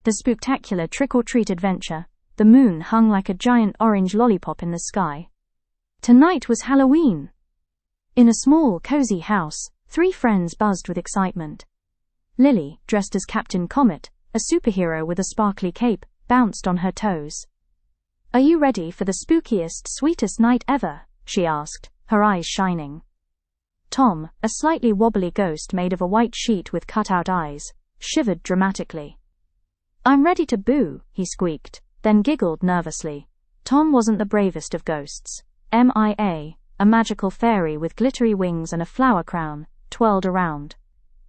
The Spooktacular trick-or-treat adventure. The moon hung like a giant orange lollipop in the sky. Tonight was Halloween. In a small, cozy house, 3 friends buzzed with excitement. Lily, dressed as Captain Comet, a superhero with a sparkly cape, bounced on her toes. "Are you ready for the spookiest, sweetest night ever?" she asked, her eyes shining. Tom, a slightly wobbly ghost made of a white sheet with cut-out eyes, shivered dramatically. "I'm ready to boo," he squeaked, then giggled nervously. Tom wasn't the bravest of ghosts. MIA, a magical fairy with glittery wings and a flower crown, twirled around.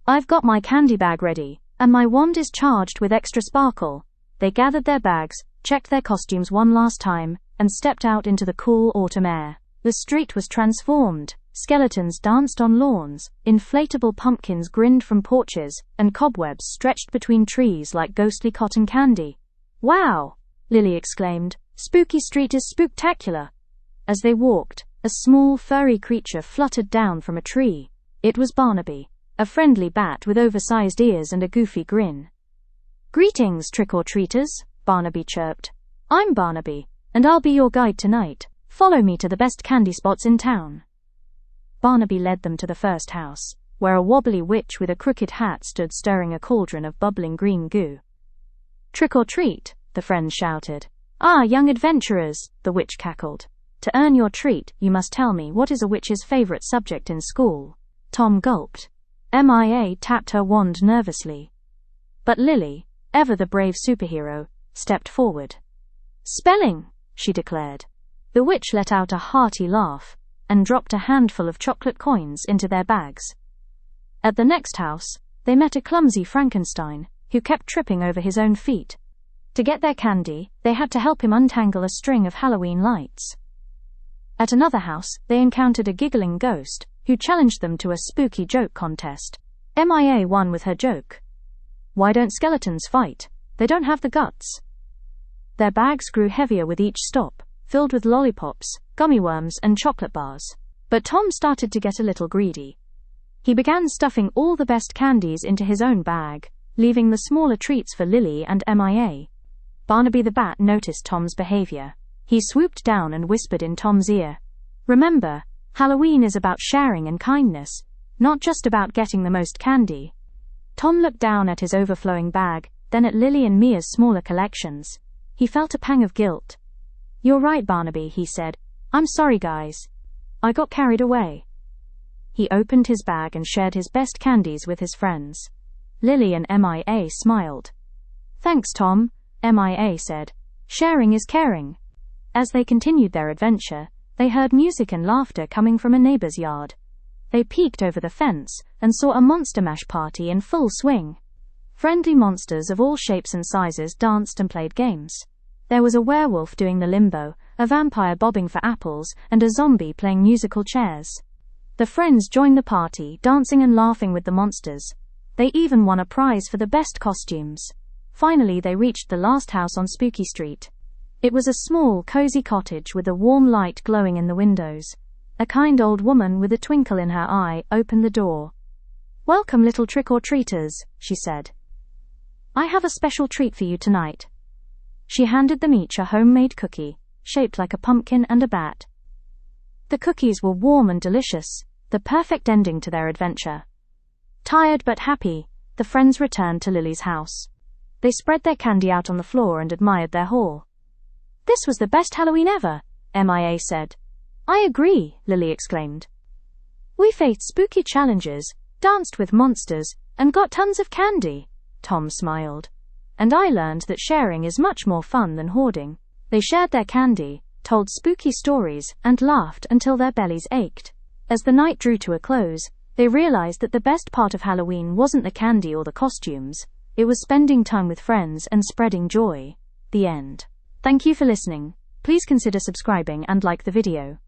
"I've got my candy bag ready, and my wand is charged with extra sparkle." They gathered their bags, checked their costumes one last time, and stepped out into the cool autumn air. The street was transformed. Skeletons danced on lawns, inflatable pumpkins grinned from porches, and cobwebs stretched between trees like ghostly cotton candy. "Wow!" Lily exclaimed. "Spooky Street is spooktacular." As they walked, a small furry creature fluttered down from a tree. It was Barnaby, a friendly bat with oversized ears and a goofy grin. "Greetings, trick-or-treaters," Barnaby chirped. "I'm Barnaby, and I'll be your guide tonight. Follow me to the best candy spots in town." Barnaby led them to the first house, where a wobbly witch with a crooked hat stood stirring a cauldron of bubbling green goo. "Trick or treat," the friends shouted. "Ah, young adventurers," the witch cackled. "To earn your treat, you must tell me what is a witch's favorite subject in school." Tom gulped. MIA tapped her wand nervously. But Lily, ever the brave superhero, stepped forward. "Spelling," she declared. The witch let out a hearty laugh and dropped a handful of chocolate coins into their bags. At the next house, they met a clumsy Frankenstein who kept tripping over his own feet. To get their candy, they had to help him untangle a string of Halloween lights. At another house, they encountered a giggling ghost who challenged them to a spooky joke contest. MIA won with her joke. "Why don't skeletons fight? They don't have the guts." Their bags grew heavier with each stop, filled with lollipops, gummy worms, and chocolate bars. But Tom started to get a little greedy. He began stuffing all the best candies into his own bag, leaving the smaller treats for Lily and MIA. Barnaby the bat noticed Tom's behavior. He swooped down and whispered in Tom's ear, "Remember, Halloween is about sharing and kindness, not just about getting the most candy." Tom looked down at his overflowing bag, then at Lily and Mia's smaller collections. He felt a pang of guilt. "You're right, Barnaby," he said. "I'm sorry, guys. I got carried away." He opened his bag and shared his best candies with his friends. Lily and MIA smiled. "Thanks, Tom," MIA said. "Sharing is caring." As they continued their adventure, they heard music and laughter coming from a neighbor's yard. They peeked over the fence and saw a monster mash party in full swing. Friendly monsters of all shapes and sizes danced and played games. There was a werewolf doing the limbo, a vampire bobbing for apples, and a zombie playing musical chairs. The friends joined the party, dancing and laughing with the monsters. They even won a prize for the best costumes. Finally, they reached the last house on Spooky Street. It was a small, cozy cottage with a warm light glowing in the windows. A kind old woman with a twinkle in her eye opened the door. "Welcome, little trick-or-treaters," she said. "I have a special treat for you tonight." She handed them each a homemade cookie, shaped like a pumpkin and a bat. The cookies were warm and delicious, the perfect ending to their adventure. Tired but happy, the friends returned to Lily's house. They spread their candy out on the floor and admired their haul. "This was the best Halloween ever," MIA said. "I agree," Lily exclaimed. "We faced spooky challenges, danced with monsters, and got tons of candy," Tom smiled. "And I learned that sharing is much more fun than hoarding." They shared their candy, told spooky stories, and laughed until their bellies ached. As the night drew to a close, they realized that the best part of Halloween wasn't the candy or the costumes. It was spending time with friends and spreading joy. The end. Thank you for listening. Please consider subscribing and like the video.